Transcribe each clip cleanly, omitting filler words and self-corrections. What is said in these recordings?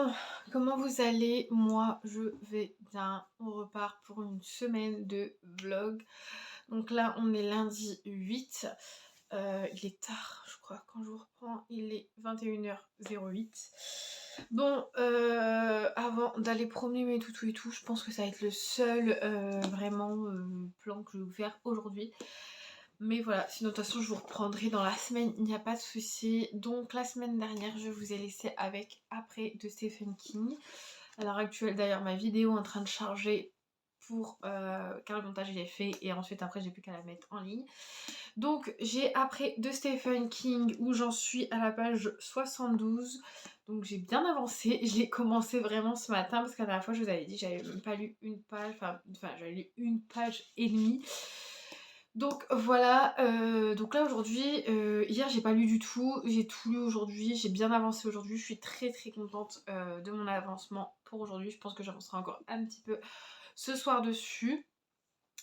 Bon, comment vous allez? Moi, je vais bien. On repart pour une semaine de vlog. Donc là, on est lundi 8. Il est tard, je crois, quand je vous reprends. Il est 21h08. Bon, avant d'aller promener mes toutous et tout, je pense que ça va être le seul vraiment plan que je vais vous faire aujourd'hui. Mais voilà, sinon de toute façon je vous reprendrai dans la semaine, il n'y a pas de souci. Donc la semaine dernière, je vous ai laissé avec Après de Stephen King. À l'heure actuelle d'ailleurs, ma vidéo est en train de charger pour car le montage il est fait et ensuite après j'ai plus qu'à la mettre en ligne. Donc j'ai Après de Stephen King où j'en suis à la page 72. Donc j'ai bien avancé, je l'ai commencé vraiment ce matin parce qu'à la dernière fois je vous avais dit j'avais même pas lu une page, enfin j'avais lu une page et demie. Donc voilà, donc là aujourd'hui, hier j'ai pas lu du tout, j'ai tout lu aujourd'hui, j'ai bien avancé aujourd'hui, je suis très très contente de mon avancement pour aujourd'hui. Je pense que j'avancerai encore un petit peu ce soir dessus.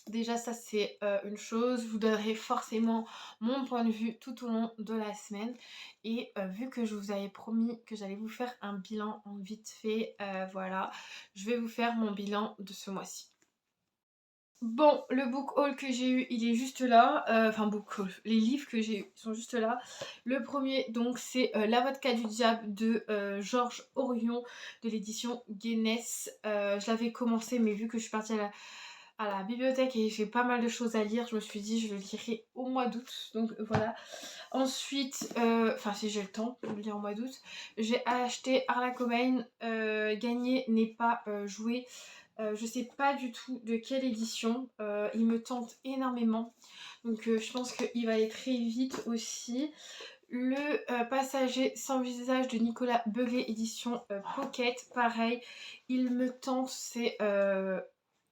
Déjà ça c'est une chose, je vous donnerai forcément mon point de vue tout au long de la semaine. Et vu que je vous avais promis que j'allais vous faire un bilan en vite fait, voilà, je vais vous faire mon bilan de ce mois-ci. Bon, le book haul que j'ai eu, il est juste là. Enfin, book haul. Les livres que j'ai eu sont juste là. Le premier, donc, c'est La vodka du diable de Georges Orion de l'édition Guinness. Je l'avais commencé, mais vu que je suis partie à la bibliothèque et j'ai pas mal de choses à lire, je me suis dit je le lirai au mois d'août. Donc voilà. Ensuite, enfin, si j'ai le temps de le lire au mois d'août, j'ai acheté Harlan Cobain. Gagner n'est pas joué. Je sais pas du tout de quelle édition, il me tente énormément, donc je pense qu'il va aller très vite aussi. Le Passager sans visage de Nicolas Beuglet, édition Pocket, pareil, il me tente, c'est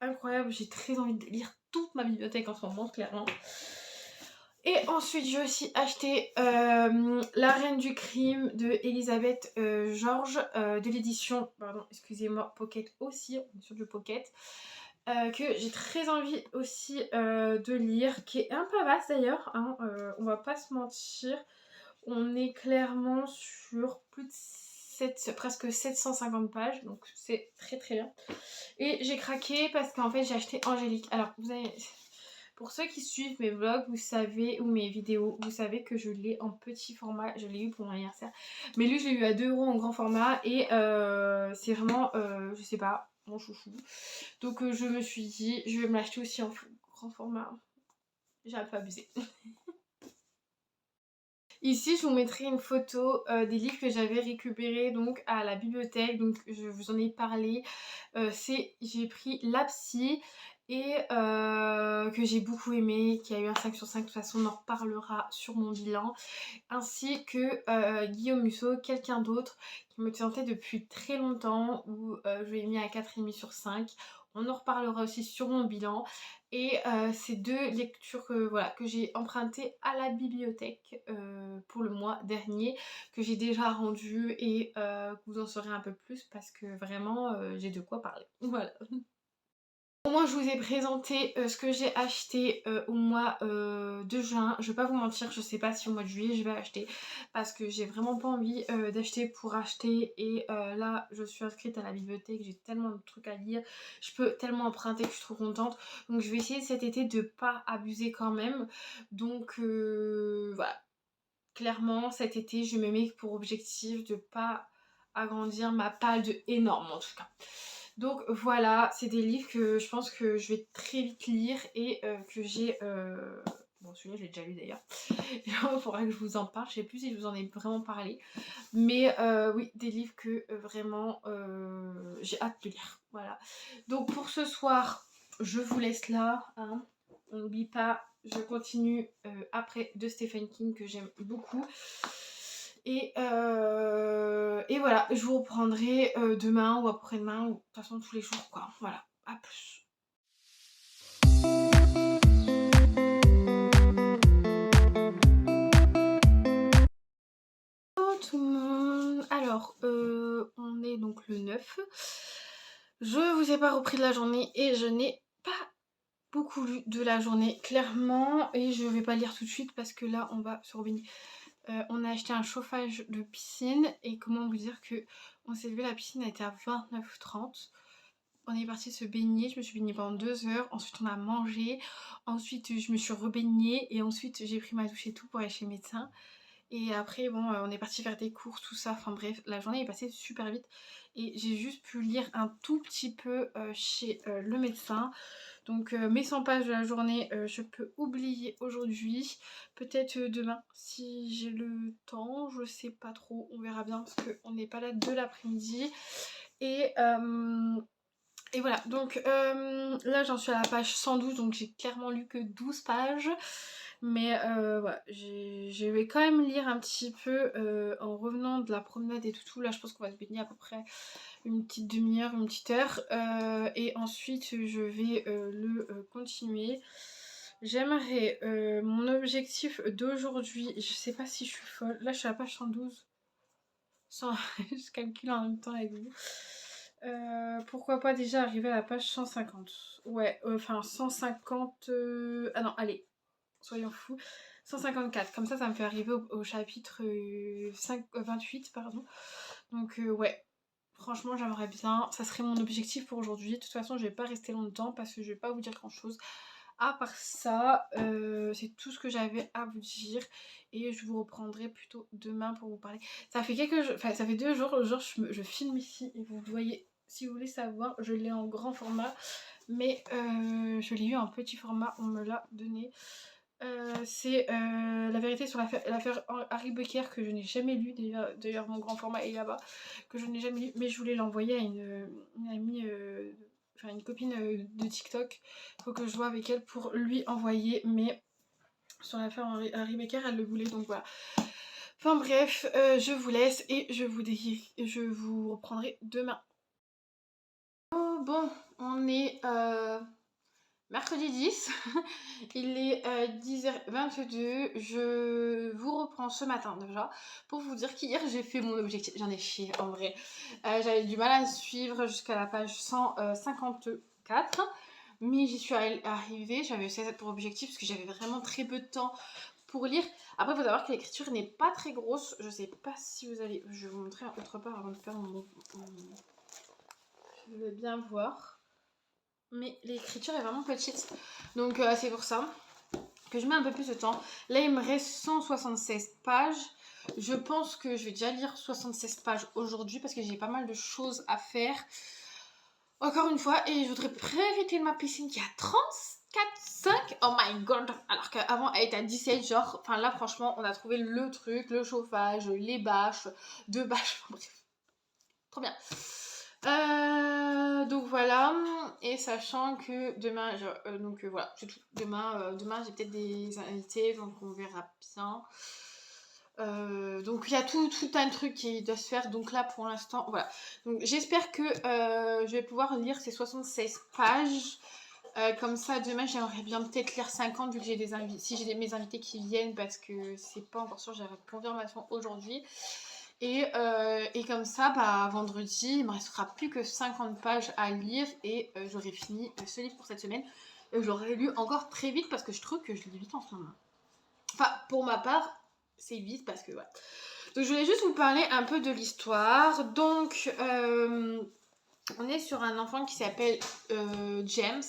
incroyable, j'ai très envie de lire toute ma bibliothèque en ce moment, clairement. Et ensuite j'ai aussi acheté La Reine du Crime de Elisabeth Georges de l'édition, pardon, excusez-moi, Pocket aussi, on est sur du Pocket. Que j'ai très envie aussi de lire, qui est un peu vaste d'ailleurs, hein, on va pas se mentir. On est clairement sur plus de presque 750 pages, donc c'est très très bien. Et j'ai craqué parce qu'en fait j'ai acheté Angélique. Alors vous avez... Pour ceux qui suivent mes vlogs, vous savez, ou mes vidéos, vous savez que je l'ai en petit format, je l'ai eu pour mon anniversaire. Mais lui, je l'ai eu à 2 € en grand format et c'est vraiment, je sais pas, mon chouchou. Donc je me suis dit, je vais me l'acheter aussi en grand format. J'ai un peu abusé. Ici, je vous mettrai une photo des livres que j'avais récupérés donc à la bibliothèque, donc je vous en ai parlé. J'ai pris La Psy et que j'ai beaucoup aimé, qui a eu un 5 sur 5, de toute façon on en reparlera sur mon bilan. Ainsi que Guillaume Musso, Quelqu'un d'autre, qui me tentait depuis très longtemps, où je l'ai mis à 4,5 sur 5. On en reparlera aussi sur mon bilan. Et c'est 2 lectures que j'ai empruntées à la bibliothèque pour le mois dernier, que j'ai déjà rendues et que vous en saurez un peu plus parce que vraiment j'ai de quoi parler. Voilà. Au moins je vous ai présenté ce que j'ai acheté au mois de juin. Je vais pas vous mentir, je sais pas si au mois de juillet je vais acheter parce que j'ai vraiment pas envie d'acheter pour acheter. Et là je suis inscrite à la bibliothèque, j'ai tellement de trucs à lire, je peux tellement emprunter que je suis trop contente. Donc je vais essayer cet été de pas abuser quand même. Donc voilà, clairement cet été je me mets pour objectif de pas agrandir ma palle de énorme en tout cas. Donc voilà, c'est des livres que je pense que je vais très vite lire et que j'ai... Bon, celui-là, je l'ai déjà lu d'ailleurs. Il faudra que je vous en parle. Je sais plus si je vous en ai vraiment parlé. Mais oui, des livres que vraiment j'ai hâte de lire. Voilà. Donc pour ce soir, je vous laisse là. Hein. On n'oublie pas, je continue Après de Stephen King que j'aime beaucoup. Et voilà, je vous reprendrai demain ou après-demain, ou de toute façon tous les jours quoi. Voilà, à plus. Bonjour tout le monde. Alors, on est donc le 9. Je vous ai pas repris de la journée et je n'ai pas beaucoup lu de la journée, clairement. Et je vais pas lire tout de suite parce que là, on va se robiner. On a acheté un chauffage de piscine et comment vous dire que on s'est levé, la piscine a été à 29h30. On est parti se baigner, je me suis baignée pendant 2 heures, ensuite on a mangé, ensuite je me suis rebaignée et ensuite j'ai pris ma douche et tout pour aller chez le médecin. Et après bon on est parti faire des courses, tout ça, enfin bref, la journée est passée super vite et j'ai juste pu lire un tout petit peu chez le médecin. Donc mes 100 pages de la journée, je peux oublier aujourd'hui. Peut-être demain si j'ai le temps, je sais pas trop, on verra bien parce qu'on n'est pas là de l'après-midi. Et, euh, et voilà, donc là j'en suis à la page 112, donc j'ai clairement lu que 12 pages. Mais voilà, je vais quand même lire un petit peu en revenant de la promenade et tout. Là je pense qu'on va se baigner à peu près une petite demi-heure, une petite heure. Et ensuite je vais le continuer. J'aimerais, mon objectif d'aujourd'hui, je sais pas si je suis folle. Là je suis à la page 112. Je calcule en même temps avec vous. Pourquoi pas déjà arriver à la page 150. Ouais, enfin 150... Ah non, allez, soyons fous. 154, comme ça me fait arriver au chapitre 28, pardon. Donc ouais, franchement j'aimerais bien, ça serait mon objectif pour aujourd'hui. De toute façon je vais pas rester longtemps parce que je vais pas vous dire grand chose. À part ça, c'est tout ce que j'avais à vous dire et je vous reprendrai plutôt demain pour vous parler. Ça fait quelques jours, enfin ça fait 2 jours, genre je filme ici et vous voyez, si vous voulez savoir, je l'ai en grand format, mais je l'ai eu en petit format, on me l'a donné. C'est la vérité sur l'affaire Harry Becker que je n'ai jamais lu, d'ailleurs mon grand format est là-bas, que je n'ai jamais lu, mais je voulais l'envoyer à une amie, enfin une copine de TikTok. Faut que je vois avec elle pour lui envoyer, mais sur l'affaire Harry Becker elle le voulait, donc voilà. Enfin bref, je vous laisse et je vous reprendrai demain. Oh, bon, on est mercredi 10, il est 10h22, je vous reprends ce matin déjà pour vous dire qu'hier j'ai fait mon objectif, j'en ai chié en vrai, j'avais du mal à suivre jusqu'à la page 154, mais j'y suis arrivée, j'avais ça pour objectif parce que j'avais vraiment très peu de temps pour lire. Après il faut savoir que l'écriture n'est pas très grosse, je sais pas si vous allez, je vais vous montrer autre part avant de faire je vais bien voir. Mais l'écriture est vraiment petite. Donc c'est pour ça que je mets un peu plus de temps. Là il me reste 176 pages. Je pense que je vais déjà lire 76 pages aujourd'hui parce que j'ai pas mal de choses à faire. Encore une fois, et je voudrais profiter de ma piscine qui a 34,5. Oh my god. Alors qu'avant elle était à 17, genre. Enfin là franchement on a trouvé le truc, le chauffage, les bâches, 2 bâches, bref. Trop bien. Donc voilà, et sachant que demain, donc voilà, c'est tout. Demain j'ai peut-être des invités, donc on verra bien. Donc il y a tout un truc qui doit se faire, donc là pour l'instant, voilà. Donc j'espère que je vais pouvoir lire ces 76 pages. Comme ça, demain j'aimerais bien peut-être lire 50 vu que j'ai des invités, si j'ai mes invités qui viennent, parce que c'est pas encore sûr, j'aurai confirmation aujourd'hui. Et comme ça, bah, vendredi, il me restera plus que 50 pages à lire et j'aurai fini ce livre pour cette semaine. Je l'aurai lu encore très vite parce que je trouve que je lis vite en ce moment. Enfin, pour ma part, c'est vite parce que voilà. Donc je voulais juste vous parler un peu de l'histoire. Donc on est sur un enfant qui s'appelle James.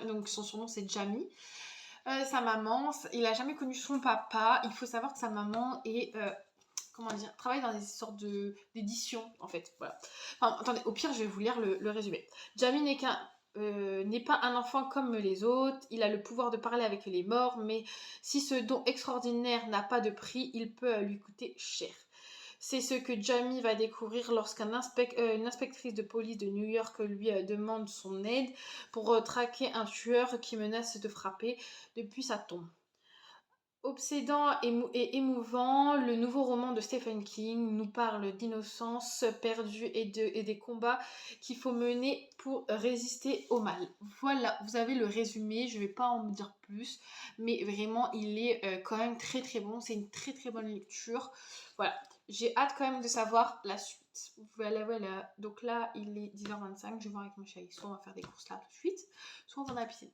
Donc son surnom c'est Jamie. Sa maman, il a jamais connu son papa. Il faut savoir que sa maman est comment dire, travaille dans des sortes d'édition en fait, voilà. Enfin, attendez, au pire je vais vous lire le résumé. Jamie n'est pas un enfant comme les autres, il a le pouvoir de parler avec les morts, mais si ce don extraordinaire n'a pas de prix, il peut lui coûter cher. C'est ce que Jamie va découvrir lorsqu'une inspectrice de police de New York lui demande son aide pour traquer un tueur qui menace de frapper depuis sa tombe. Obsédant et émouvant, le nouveau roman de Stephen King nous parle d'innocence perdue et des combats qu'il faut mener pour résister au mal. Voilà, vous avez le résumé, je ne vais pas en dire plus, mais vraiment il est quand même très très bon, c'est une très très bonne lecture. Voilà, j'ai hâte quand même de savoir la suite. Voilà, donc là il est 10h25, je vais voir avec mon chéri, soit on va faire des courses là tout de suite, soit on va dans la piscine.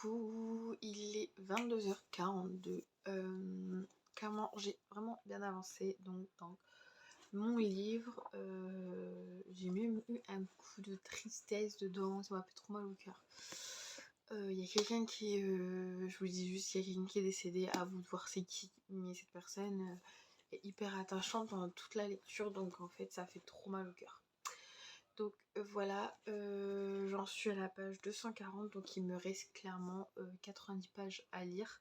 coup, il est 22h42. Clairement, j'ai vraiment bien avancé donc dans mon livre. J'ai même eu un coup de tristesse dedans, ça m'a fait trop mal au cœur. Il y a quelqu'un qui je vous dis juste, il y a quelqu'un qui est décédé, à vous de voir c'est qui, mais cette personne est hyper attachante pendant toute la lecture, donc en fait ça fait trop mal au cœur. Donc voilà, j'en suis à la page 240, donc il me reste clairement 90 pages à lire.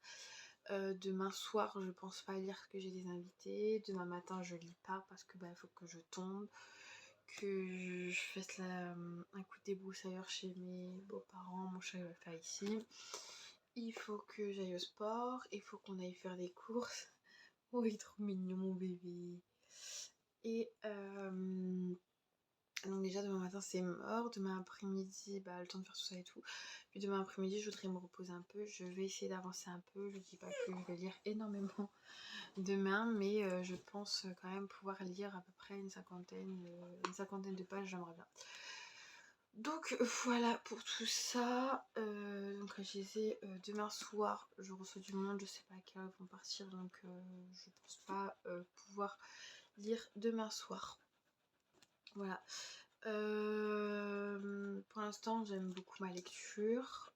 Demain soir, je pense pas lire parce que j'ai des invités. Demain matin, je lis pas parce que il faut que je tombe, que je fasse un coup de débroussailleur chez mes beaux-parents. Mon chat il va le faire ici. Il faut que j'aille au sport. Il faut qu'on aille faire des courses. Oh, il est trop mignon, mon bébé. Et donc déjà demain matin c'est mort, demain après-midi le temps de faire tout ça et tout. Puis demain après-midi je voudrais me reposer un peu, je vais essayer d'avancer un peu, je dis pas que je vais lire énormément demain, mais je pense quand même pouvoir lire à peu près une cinquantaine de pages, j'aimerais bien. Donc voilà pour tout ça. Donc je disais demain soir je reçois du monde, je sais pas à quelle heure ils vont partir, donc je pense pas pouvoir lire demain soir. Voilà. Pour l'instant, j'aime beaucoup ma lecture.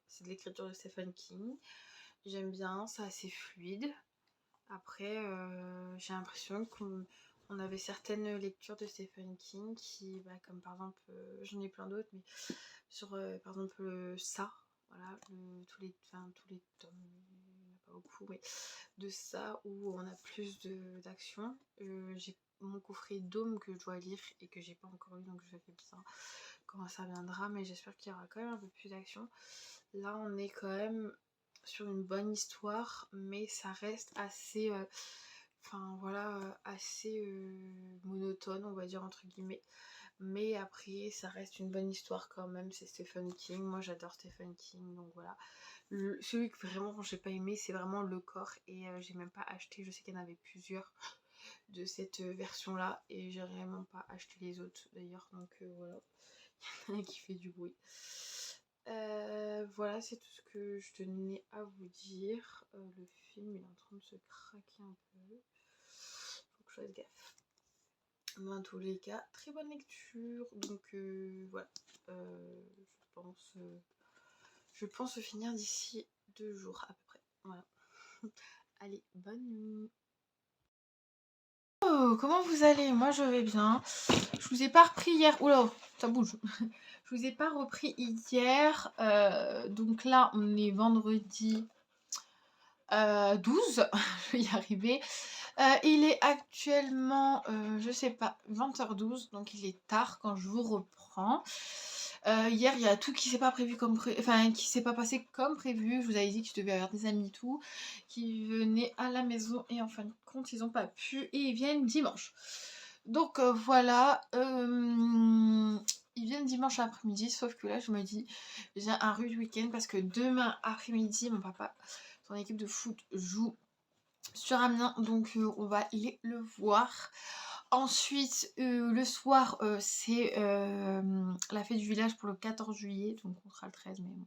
C'est de l'écriture de Stephen King. J'aime bien, c'est assez fluide. Après, j'ai l'impression qu'on avait certaines lectures de Stephen King qui, comme par exemple, j'en ai plein d'autres, mais sur par exemple ça, voilà, tous les tomes, il n'y en a pas beaucoup, mais de ça où on a plus d'action. J'ai mon coffret Dôme que je dois lire et que j'ai pas encore lu, donc je vais bien comment ça viendra, mais j'espère qu'il y aura quand même un peu plus d'action. Là on est quand même sur une bonne histoire, mais ça reste assez assez monotone, on va dire, entre guillemets. Mais après ça reste une bonne histoire quand même, c'est Stephen King, moi j'adore Stephen King, donc voilà. Celui que vraiment j'ai pas aimé c'est vraiment Le Corps, et j'ai même pas acheté, je sais qu'il y en avait plusieurs de cette version là et j'ai vraiment pas acheté les autres d'ailleurs, donc voilà. Il y en a un qui fait du bruit. Voilà, c'est tout ce que je tenais à vous dire. Le film il est en train de se craquer un peu, faut que je fasse gaffe. Mais en tous les cas, très bonne lecture, donc voilà. Je pense finir d'ici 2 jours à peu près. Voilà. Allez, bonne nuit. Oh, comment vous allez? Moi je vais bien. Je vous ai pas repris hier. Oula, ça bouge. Je vous ai pas repris hier. Donc là, on est vendredi 12. Je vais y arriver. Il est actuellement, je sais pas, 20h12. Donc il est tard quand je vous reprends. Hier, il y a tout qui s'est pas prévu qui s'est pas passé comme prévu. Je vous avais dit que je devais avoir des amis et tout qui venaient à la maison et en fin de compte, ils ont pas pu et ils viennent dimanche. Donc voilà, ils viennent dimanche après-midi, sauf que là, je me dis, j'ai un rude week-end parce que demain après-midi, mon papa, son équipe de foot joue sur Amiens, donc on va aller le voir. Ensuite, le soir, c'est la fête du village pour le 14 juillet, donc on sera le 13, mais bon,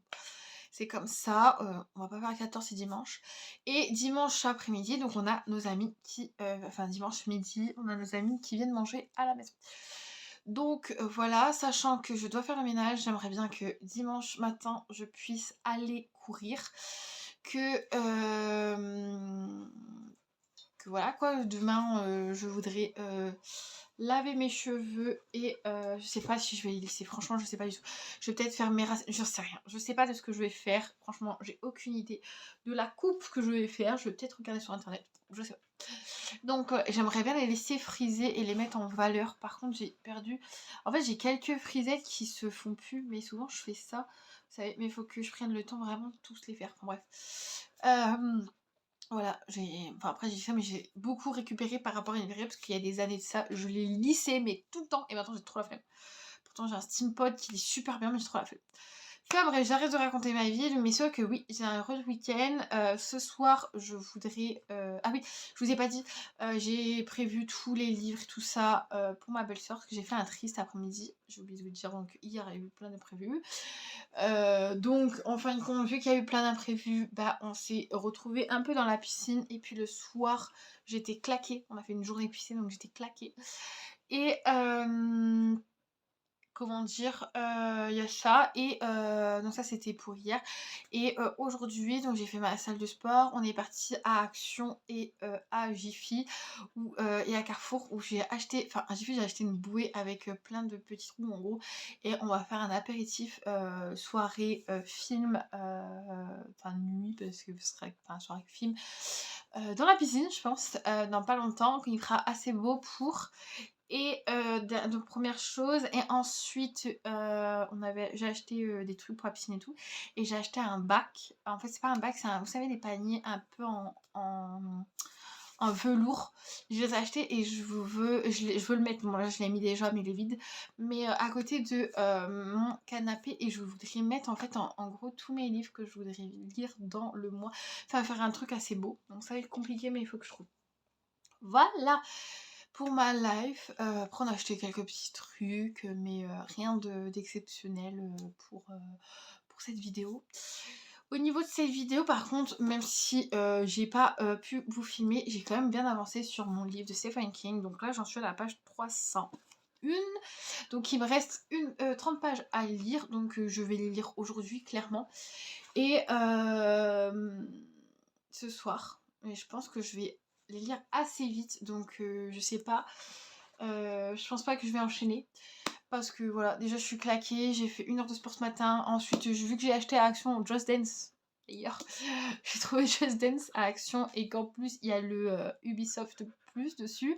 c'est comme ça. On va pas faire le 14, c'est dimanche. Et dimanche après-midi, donc on a nos amis qui, dimanche midi, on a nos amis qui viennent manger à la maison. Donc voilà, sachant que je dois faire le ménage, j'aimerais bien que dimanche matin, je puisse aller courir. Que voilà quoi, demain je voudrais laver mes cheveux et je sais pas si je vais les laisser, franchement je sais pas du tout. Je vais peut-être faire mes racines, je sais rien, je sais pas de ce que je vais faire, franchement j'ai aucune idée de la coupe que je vais faire, je vais peut-être regarder sur internet, je sais pas. Donc j'aimerais bien les laisser friser et les mettre en valeur. Par contre j'ai perdu, en fait j'ai quelques frisettes qui se font plus, mais souvent je fais ça, vous savez, mais il faut que je prenne le temps vraiment de tous les faire, enfin bref. Voilà, après j'ai dit ça, mais j'ai beaucoup récupéré par rapport à une période, parce qu'il y a des années de ça, je l'ai lissé, mais tout le temps, et maintenant j'ai trop la flemme. Pourtant j'ai un Steam Pod qui lit super bien, mais j'ai trop la flemme. Enfin bref, j'arrête de raconter ma vie, mais sauf que oui, j'ai un heureux week-end. Ce soir, je voudrais... Ah oui, je vous ai pas dit, j'ai prévu tous les livres, tout ça pour ma belle-sœur, parce que j'ai fait un triste après-midi. J'ai oublié de vous dire, donc hier, il y a eu plein d'imprévus. Donc, en fin de compte, vu qu'il y a eu plein d'imprévus, bah, on s'est retrouvés un peu dans la piscine. Et puis le soir, j'étais claquée. On a fait une journée piscine, donc j'étais claquée. Et comment dire, il y a ça et donc ça c'était pour hier et aujourd'hui donc j'ai fait ma salle de sport. On est parti à Action et à Jiffy où et à Carrefour où j'ai acheté, enfin à Jiffy j'ai acheté une bouée avec plein de petits trous en gros et on va faire un apéritif soirée film enfin nuit parce que ce sera enfin soirée film dans la piscine je pense dans pas longtemps quand il fera assez beau pour et de première chose et ensuite j'ai acheté des trucs pour la piscine et tout et j'ai acheté un bac. En fait c'est pas un bac, c'est un, vous savez, des paniers un peu en velours. Je les ai achetés et je veux le mettre, bon là je l'ai mis déjà mais il est vide, mais à côté de mon canapé et je voudrais mettre en fait en gros tous mes livres que je voudrais lire dans le mois. Enfin faire un truc assez beau, donc ça va être compliqué mais il faut que je trouve. Voilà pour ma life. Après on a acheté quelques petits trucs, mais rien d'exceptionnel pour cette vidéo. Au niveau de cette vidéo par contre, même si j'ai pas pu vous filmer, j'ai quand même bien avancé sur mon livre de Stephen King. Donc là j'en suis à la page 301. Donc il me reste 30 pages à lire, donc je vais les lire aujourd'hui clairement. Et ce soir, et je pense que je vais les lire assez vite, donc je sais pas. Je pense pas que je vais enchaîner. Parce que voilà, déjà je suis claquée, j'ai fait 1 heure de sport ce matin. Ensuite, vu que j'ai acheté à Action Just Dance, d'ailleurs, j'ai trouvé Just Dance à Action et qu'en plus il y a le Ubisoft Plus dessus,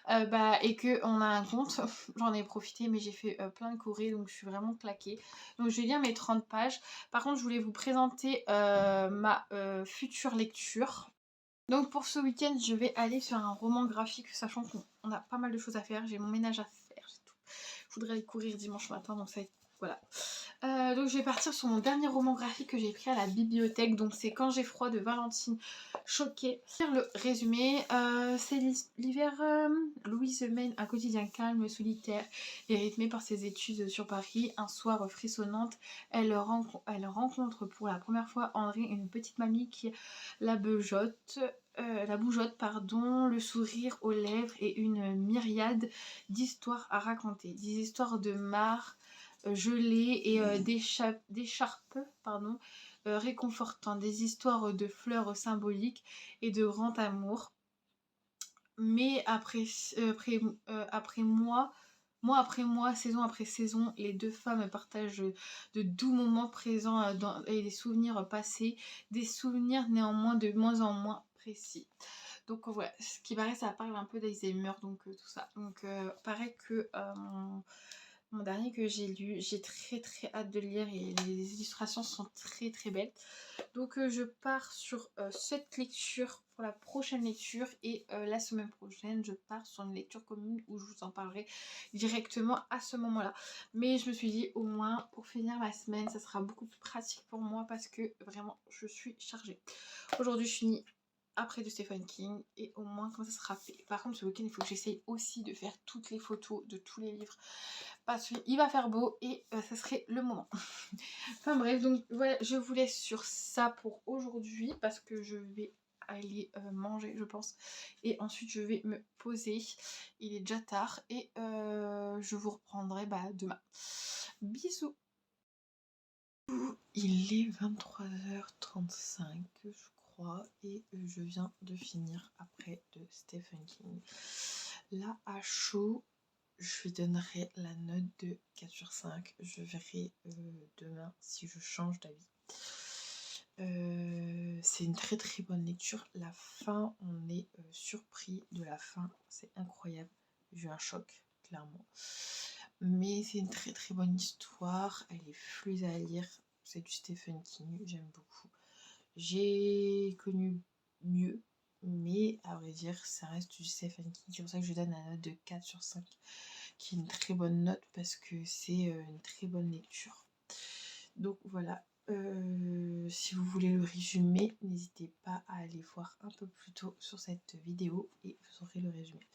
et que on a un compte, j'en ai profité, mais j'ai fait plein de chorés, donc je suis vraiment claquée. Donc je vais lire mes 30 pages. Par contre, je voulais vous présenter ma future lecture. Donc pour ce week-end, je vais aller sur un roman graphique, sachant qu'on a pas mal de choses à faire. J'ai mon ménage à faire, j'ai tout. Je voudrais aller courir dimanche matin, donc ça va être... Voilà. Donc je vais partir sur mon dernier roman graphique que j'ai pris à la bibliothèque. Donc c'est Quand j'ai froid de Valentine Choquet. Faire le résumé, c'est l'hiver. Louise mène un quotidien calme, solitaire et rythmé par ses études sur Paris. Un soir frissonnante, elle rencontre pour la première fois André, une petite mamie qui la bougeotte. Pardon, le sourire aux lèvres et une myriade d'histoires à raconter. Des histoires de mare gelées et d'écharpes pardon, réconfortant, des histoires de fleurs symboliques et de grand amour. Mais après mois après mois, saison après saison, les deux femmes partagent de doux moments présents et des souvenirs passés, des souvenirs néanmoins de moins en moins précis. Donc voilà, ce qui paraît, ça parle un peu d'Alzheimer, donc tout ça. Donc pareil que mon dernier que j'ai lu, j'ai très très hâte de le lire et les illustrations sont très très belles. Donc je pars sur cette lecture pour la prochaine lecture et la semaine prochaine je pars sur une lecture commune où je vous en parlerai directement à ce moment-là. Mais je me suis dit au moins pour finir ma semaine ça sera beaucoup plus pratique pour moi parce que vraiment je suis chargée. Aujourd'hui je finis après de Stephen King et au moins comme ça sera fait. Par contre ce week-end il faut que j'essaye aussi de faire toutes les photos de tous les livres parce qu'il va faire beau et ça serait le moment. Enfin bref, donc voilà, je vous laisse sur ça pour aujourd'hui parce que je vais aller manger je pense et ensuite je vais me poser, il est déjà tard et je vous reprendrai demain. Bisous. Il est 23h35 je crois et je viens de finir après de Stephen King. Là à chaud je lui donnerai la note de 4 sur 5. Je verrai demain si je change d'avis. C'est une très très bonne lecture. La fin, on est surpris de la fin. C'est incroyable. J'ai eu un choc, clairement. Mais c'est une très très bonne histoire. Elle est fluide à lire. C'est du Stephen King. J'aime beaucoup. J'ai connu mieux. Mais à vrai dire, ça reste du Stephen King. C'est pour ça que je donne la note de 4 sur 5. Qui est une très bonne note parce que c'est une très bonne lecture. Donc voilà, si vous voulez le résumé, n'hésitez pas à aller voir un peu plus tôt sur cette vidéo et vous aurez le résumé.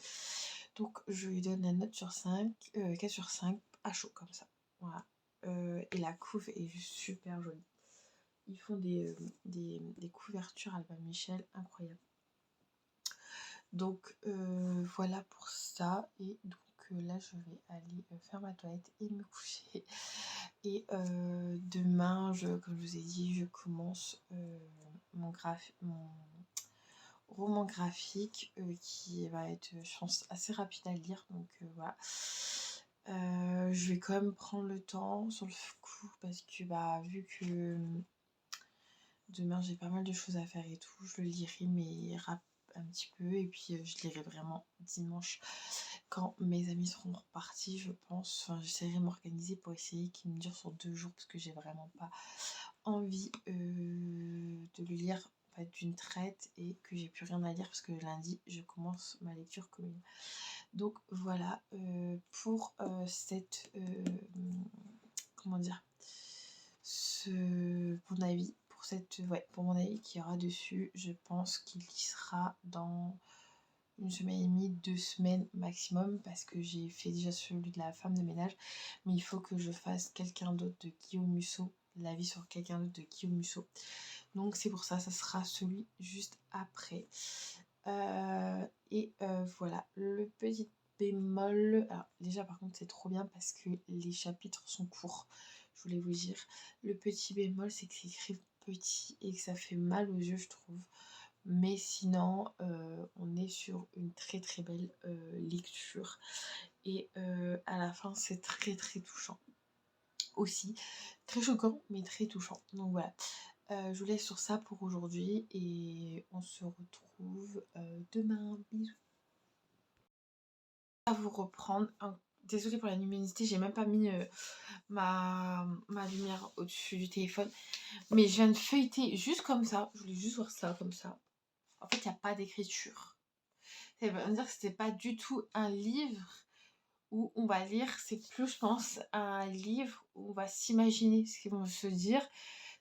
Donc je lui donne la note sur 5, 4 sur 5, à chaud comme ça. Voilà. Et la couve est juste super jolie. Ils font des couvertures Albin Michel incroyables. Donc voilà pour ça. Et donc là je vais aller faire ma toilette et me coucher. Et demain, comme je vous ai dit, je commence mon roman graphique qui va être, je pense, assez rapide à lire. Donc voilà. Je vais quand même prendre le temps sur le coup parce que bah vu que demain j'ai pas mal de choses à faire et tout, je le lirai mais un petit peu et puis je lirai vraiment dimanche quand mes amis seront repartis, je pense. Enfin, j'essaierai de m'organiser pour essayer qu'il me dure sur 2 jours parce que j'ai vraiment pas envie de le lire en fait, d'une traite et que j'ai plus rien à lire parce que lundi je commence ma lecture commune. Donc voilà pour cette comment dire mon avis pour mon avis qu'il y aura dessus. Je pense qu'il y sera dans une semaine et demie, 2 semaines maximum parce que j'ai fait déjà celui de la femme de ménage, mais il faut que je fasse quelqu'un d'autre de Guillaume Musso, l'avis sur quelqu'un d'autre de Guillaume Musso. Donc c'est pour ça, ça sera celui juste après. Voilà, le petit bémol. Alors déjà par contre c'est trop bien parce que les chapitres sont courts, je voulais vous dire. Le petit bémol c'est que c'est écrit petit et que ça fait mal aux yeux je trouve. Mais sinon on est sur une très très belle lecture. Et à la fin c'est très très touchant. Aussi, très choquant mais très touchant. Donc voilà. Je vous laisse sur ça pour aujourd'hui et on se retrouve demain. Bisous. À vous reprendre. Désolée pour la luminosité, j'ai même pas mis ma lumière au-dessus du téléphone. Mais je viens de feuilleter juste comme ça. Je voulais juste voir ça comme ça. En fait, il n'y a pas d'écriture. Ça veut dire que c'était pas du tout un livre où on va lire. C'est plus, je pense, un livre où on va s'imaginer ce qu'ils vont se dire,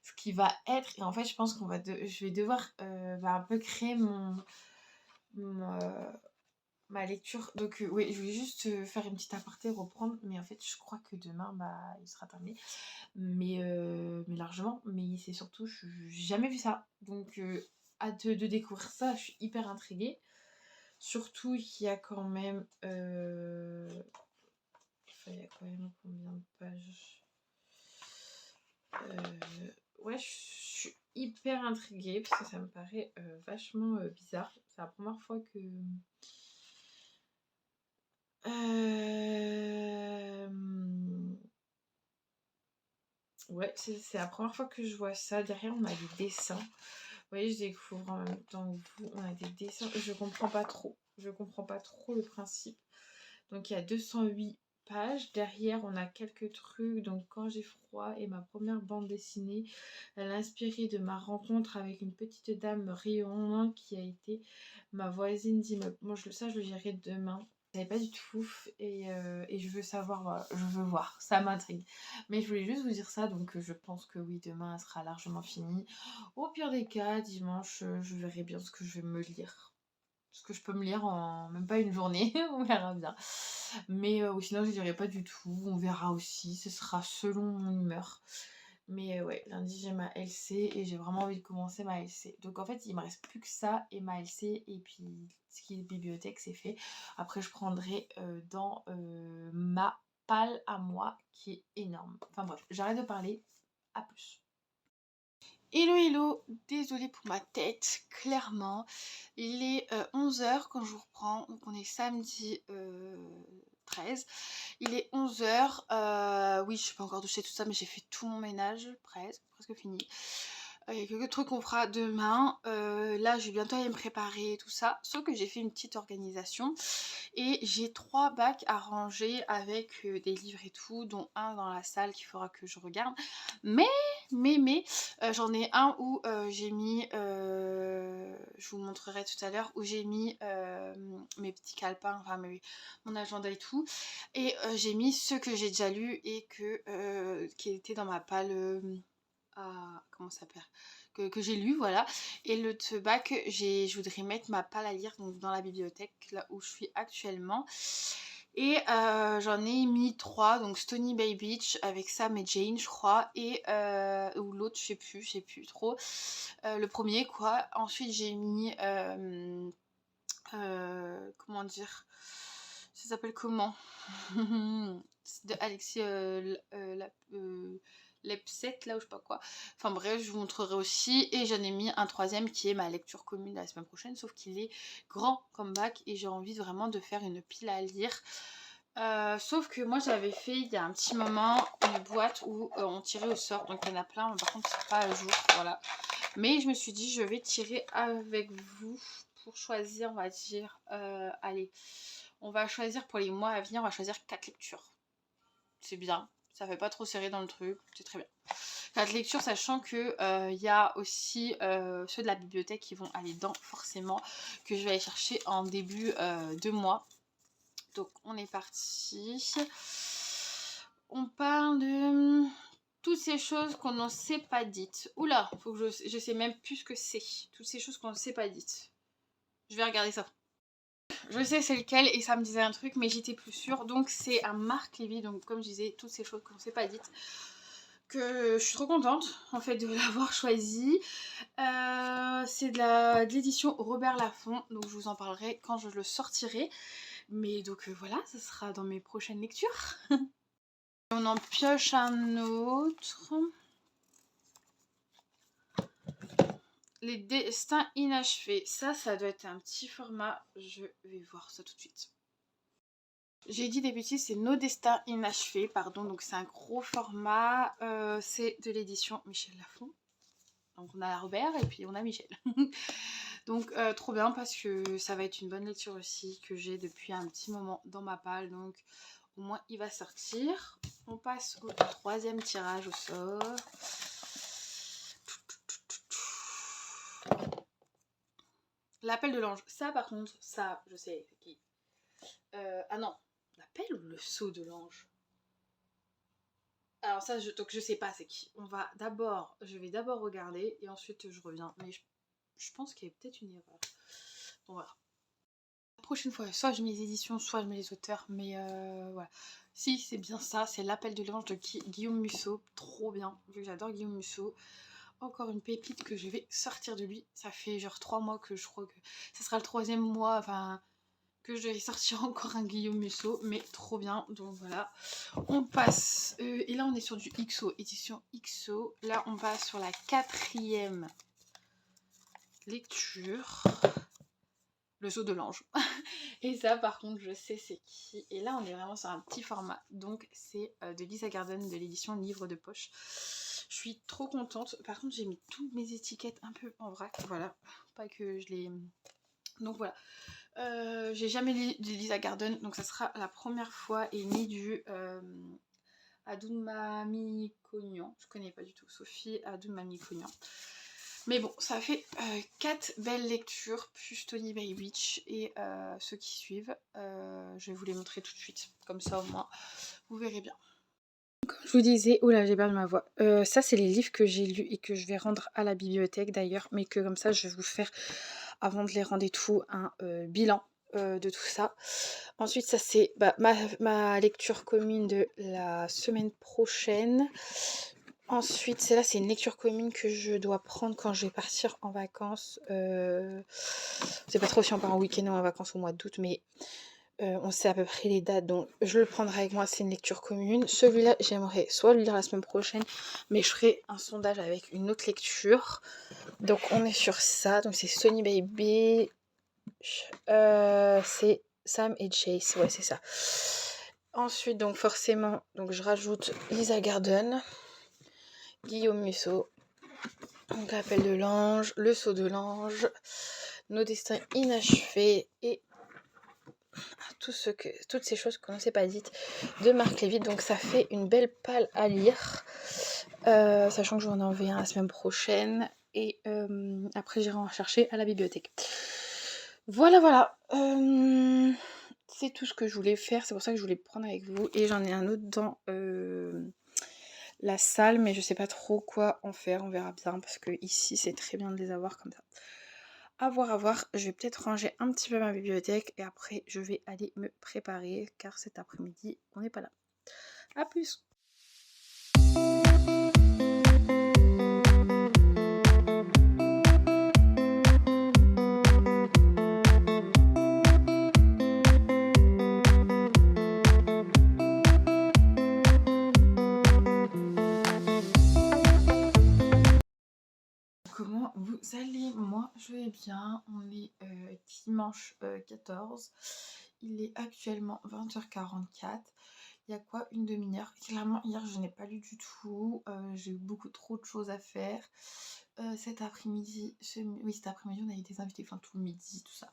ce qui va être. Et en fait, je pense je vais devoir un peu créer ma lecture. Donc oui, je voulais juste faire une petite aparté, reprendre. Mais en fait, je crois que demain, bah, il sera terminé. Mais largement. Mais c'est surtout, j'ai jamais vu ça. Donc hâte de découvrir ça. Je suis hyper intriguée. Surtout qu'il y a quand même... il y a quand même combien de pages Ouais, je suis hyper intriguée parce que ça me paraît vachement bizarre. C'est la première fois que... Ouais, c'est la première fois que je vois ça. Derrière, on a des dessins. Vous voyez, je découvre en même temps que vous. On a des dessins. Je comprends pas trop. Je comprends pas trop le principe. Donc, il y a 208 pages. Derrière, on a quelques trucs. Donc, quand j'ai froid et ma première bande dessinée, elle est inspirée de ma rencontre avec une petite dame rayonnante qui a été ma voisine d'immeuble. Moi, ça, je le gérerai demain. Je savais pas du tout et je veux savoir, voilà, je veux voir, ça m'intrigue. Mais je voulais juste vous dire ça, donc je pense que oui, demain elle sera largement finie. Au pire des cas, dimanche, je verrai bien ce que je vais me lire. Ce que je peux me lire en même pas une journée, on verra bien. Mais ou sinon je dirai pas du tout, on verra aussi, ce sera selon mon humeur. Mais ouais, lundi j'ai ma LC et j'ai vraiment envie de commencer ma LC. Donc en fait il me reste plus que ça et ma LC et puis ce qui est bibliothèque c'est fait. Après je prendrai dans ma palle à moi qui est énorme. Enfin bref, j'arrête de parler, à plus. Hello hello, désolée pour ma tête, clairement. Il est 11h quand je vous reprends, donc on est samedi 13. Il est 11h, oui je suis pas encore douché tout ça mais j'ai fait tout mon ménage, presque fini. Il y a quelques trucs qu'on fera demain. Là je vais bientôt aller me préparer et tout ça, sauf que j'ai fait une petite organisation. Et j'ai 3 bacs à ranger avec des livres et tout, dont un dans la salle qu'il faudra que je regarde. Mais j'en ai un où j'ai mis je vous montrerai tout à l'heure, où j'ai mis mes petits calepins, enfin mon agenda et tout. Et j'ai mis ceux que j'ai déjà lus et qui étaient dans ma palle comment ça s'appelle, que j'ai lu, voilà. Et le bac, je voudrais mettre ma palle à lire donc dans la bibliothèque, là où je suis actuellement. Et j'en ai mis 3, donc Stony Bay Beach avec Sam et Jane, je crois, et ou l'autre, je sais plus trop. Le premier, quoi. Ensuite, j'ai mis, comment dire, ça s'appelle comment? C'est de Alexis Lepset, là, ou je sais pas quoi. Enfin bref, je vous montrerai aussi. Et j'en ai mis un troisième qui est ma lecture commune la semaine prochaine, sauf qu'il est grand comme bac et j'ai envie vraiment de faire une pile à lire. Sauf que moi j'avais fait il y a un petit moment une boîte où on tirait au sort, donc il y en a plein, mais par contre c'est pas à jour, voilà. Mais je me suis dit je vais tirer avec vous pour choisir, on va dire, allez, on va choisir pour les mois à venir, on va choisir 4 lectures. C'est bien, ça fait pas trop serré dans le truc, c'est très bien. 4 lectures, sachant que il y a aussi ceux de la bibliothèque qui vont aller dedans forcément, que je vais aller chercher en début de mois. Donc on est parti. On parle de toutes ces choses qu'on ne s'est pas dites. Oula, faut que je sais même plus ce que c'est. Toutes ces choses qu'on ne s'est pas dites. Je vais regarder ça. Je sais c'est lequel et ça me disait un truc mais j'étais plus sûre. Donc c'est un Marc Lévy, donc comme je disais, toutes ces choses qu'on ne s'est pas dites. Que je suis trop contente en fait de l'avoir choisi. C'est de l'édition Robert Laffont, donc je vous en parlerai quand je le sortirai. Mais donc voilà, ce sera dans mes prochaines lectures. On en pioche un autre. Les destins inachevés. Ça doit être un petit format. Je vais voir ça tout de suite. J'ai dit des bêtises, c'est Nos destins inachevés, pardon. Donc c'est un gros format. C'est de l'édition Michel Laffont. Donc on a Robert et puis on a Michel. Donc trop bien parce que ça va être une bonne lecture aussi que j'ai depuis un petit moment dans ma palle. Donc au moins il va sortir. On passe au troisième tirage au sort. L'appel de l'ange. Ça par contre, ça je sais c'est qui. Ah non, l'appel ou le sceau de l'ange? Alors ça, donc je sais pas c'est qui. Je vais d'abord regarder et ensuite je reviens. Mais je pense qu'il y a peut-être une erreur. Bon voilà. La prochaine fois, soit je mets les éditions, soit je mets les auteurs. Mais voilà. Si, c'est bien ça. C'est l'appel de l'ange de Guillaume Musso. Trop bien. Vu que j'adore Guillaume Musso. Encore une pépite que je vais sortir de lui. Ça fait genre 3 mois que je crois que ça sera le 3e mois. Enfin, que je vais sortir encore un Guillaume Musso, mais trop bien, donc voilà. On passe, et là on est sur du XO, édition XO. Là on passe sur la 4e lecture, le sceau de l'ange. Et ça par contre je sais c'est qui. Et là on est vraiment sur un petit format, donc c'est de Lisa Garden de l'édition Livre de Poche. Je suis trop contente. Par contre j'ai mis toutes mes étiquettes un peu en vrac, voilà, pas que je les... Donc voilà. J'ai jamais lu de Lisa Garden, donc ça sera la première fois, et ni du Adoumami Cognan. Je connais pas du tout Sophie Adoumami Cognan. Mais bon, ça fait 4 belles lectures, plus Tony Bay Beach et ceux qui suivent. Je vais vous les montrer tout de suite, comme ça au moins vous verrez bien. Comme je vous disais, oula j'ai perdu ma voix. Ça c'est les livres que j'ai lus et que je vais rendre à la bibliothèque d'ailleurs, mais que comme ça je vais vous faire, avant de les rendre et tout, un bilan de tout ça. Ensuite ça c'est ma lecture commune de la semaine prochaine. Ensuite celle-là c'est une lecture commune que je dois prendre quand je vais partir en vacances. C'est pas trop si on part en week-end ou en vacances au mois d'août, mais on sait à peu près les dates, donc je le prendrai avec moi, c'est une lecture commune. Celui-là, j'aimerais soit le lire la semaine prochaine, mais je ferai un sondage avec une autre lecture. Donc on est sur ça, donc c'est Stony Baby, c'est Sam et Chase, ouais c'est ça. Ensuite, donc forcément, donc je rajoute Lisa Garden, Guillaume Musso, donc l'appel de l'ange, le sceau de l'ange, Nos destins inachevés et toutes ces choses qu'on ne s'est pas dites de Marc Lévy. Donc ça fait une belle palle à lire, sachant que je vais en envoyer un la semaine prochaine. et après j'irai en chercher à la bibliothèque. Voilà, voilà. C'est tout ce que je voulais faire, c'est pour ça que je voulais prendre avec vous. Et j'en ai un autre dans la salle, mais je sais pas trop quoi en faire, on verra bien, parce que ici c'est très bien de les avoir comme ça. À voir, à voir. Je vais peut-être ranger un petit peu ma bibliothèque et après je vais aller me préparer car cet après-midi on n'est pas là. A plus! Comment vous allez? Moi je vais bien, on est dimanche 14, il est actuellement 20h44, il y a quoi, une demi-heure. Clairement hier je n'ai pas lu du tout, j'ai eu beaucoup trop de choses à faire. Cet après-midi, oui cet après-midi on a eu des invités, enfin tout le midi, tout ça.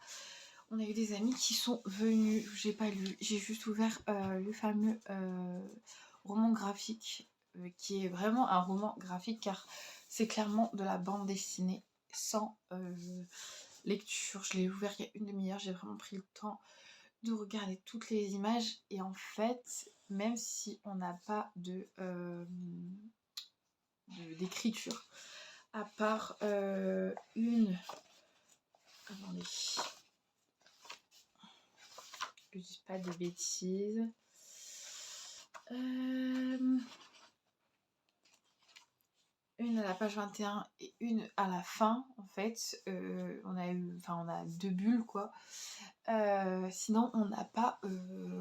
On a eu des amis qui sont venus, j'ai pas lu, j'ai juste ouvert le fameux roman graphique, qui est vraiment un roman graphique car c'est clairement de la bande dessinée sans lecture. Je l'ai ouvert il y a une demi-heure, j'ai vraiment pris le temps de regarder toutes les images et en fait, même si on n'a pas d'écriture, à part une... Attendez, que je dise pas de bêtises. Une à la page 21 et une à la fin en fait. On a 2 bulles quoi. Sinon on n'a pas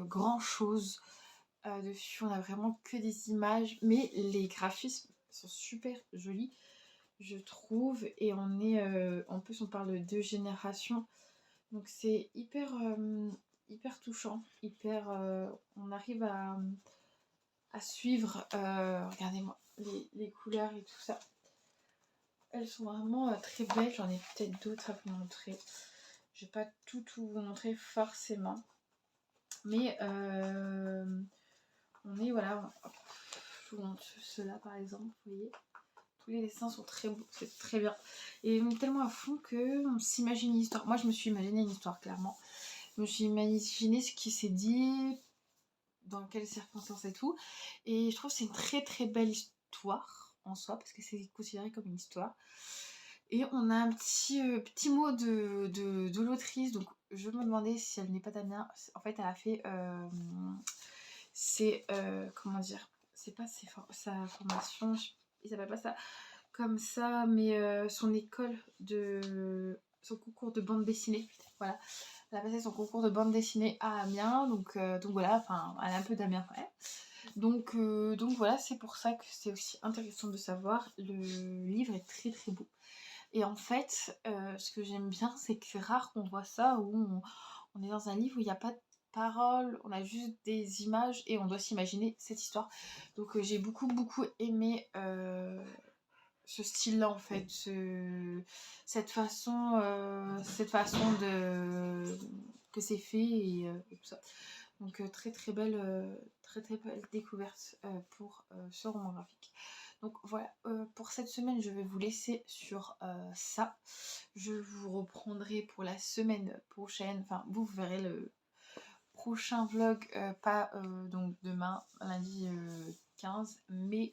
grand chose dessus, on a vraiment que des images, mais les graphismes sont super jolis je trouve, et on est en plus on parle de génération, donc c'est hyper touchant, on arrive à suivre, regardez-moi les couleurs et tout ça. Elles sont vraiment très belles, j'en ai peut-être d'autres à vous montrer. Je vais pas tout vous montrer forcément. Mais on est, voilà, je vous montre ceux-là par exemple, vous voyez. Tous les dessins sont très beaux, c'est très bien. Et on est tellement à fond qu'on s'imagine une histoire. Moi je me suis imaginé une histoire clairement. Je me suis imaginé ce qui s'est dit, dans quelles circonstances et tout. Et je trouve que c'est une très belle histoire en soi, parce que c'est considéré comme une histoire. Et on a un petit mot de l'autrice, donc je me demandais si elle n'est pas Damien. En fait, elle a fait comment dire, c'est pas sa formation, il s'appelle pas ça comme ça, mais son école son concours de bande dessinée, voilà. Elle a passé son concours de bande dessinée à Amiens, donc voilà, enfin, elle est un peu d'Amiens quand même. Donc voilà, c'est pour ça que c'est aussi intéressant de savoir. Le livre est très beau. Et en fait, ce que j'aime bien, c'est que c'est rare qu'on voit ça, où on est dans un livre où il n'y a pas de paroles, on a juste des images et on doit s'imaginer cette histoire. Donc j'ai beaucoup aimé ce style-là en fait, cette façon de que c'est fait et tout ça. Donc très belle découverte pour ce roman graphique. Donc voilà, pour cette semaine je vais vous laisser sur ça. Je vous reprendrai pour la semaine prochaine, enfin vous verrez le prochain vlog, pas donc demain, lundi 15, mais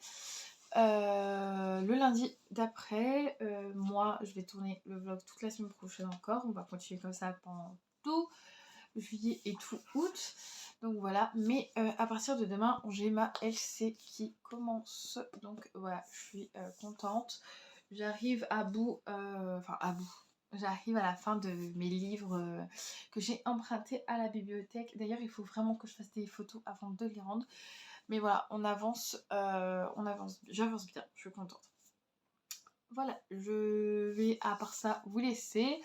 le lundi d'après. Moi je vais tourner le vlog toute la semaine prochaine encore, on va continuer comme ça pendant tout juillet et tout août, donc voilà. Mais à partir de demain j'ai ma LC qui commence, donc voilà, je suis contente, j'arrive à bout, j'arrive à la fin de mes livres que j'ai empruntés à la bibliothèque. D'ailleurs il faut vraiment que je fasse des photos avant de les rendre, mais voilà, j'avance bien, je suis contente. Voilà, je vais à part ça vous laisser.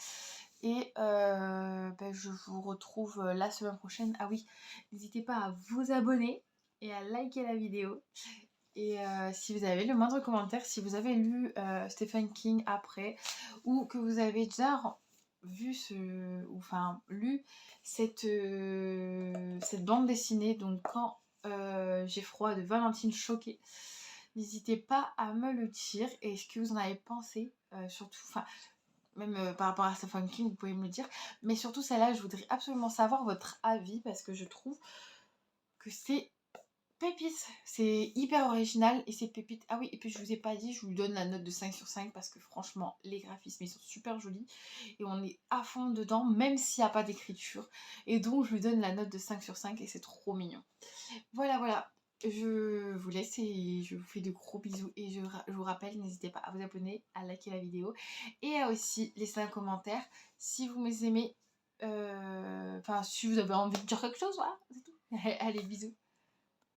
Et je vous retrouve la semaine prochaine. Ah oui, n'hésitez pas à vous abonner et à liker la vidéo. Et si vous avez le moindre commentaire, si vous avez lu Stephen King après, ou que vous avez déjà vu lu cette bande dessinée, donc Quand j'ai froid, de Valentine Choquet, n'hésitez pas à me le dire. Et ce que vous en avez pensé surtout, enfin, même par rapport à Stephen King, vous pouvez me le dire. Mais surtout celle-là, je voudrais absolument savoir votre avis parce que je trouve que c'est pépite. C'est hyper original et c'est pépite. Ah oui, et puis je vous ai pas dit, je vous donne la note de 5 sur 5 parce que franchement, les graphismes, ils sont super jolis et on est à fond dedans, même s'il n'y a pas d'écriture. Et donc, je lui donne la note de 5 sur 5 et c'est trop mignon. Voilà, voilà. Je vous laisse et je vous fais de gros bisous. Et je vous rappelle, n'hésitez pas à vous abonner, à liker la vidéo et à aussi laisser un commentaire si vous m'aimez. Enfin, si vous avez envie de dire quelque chose, voilà, c'est tout. Allez, bisous.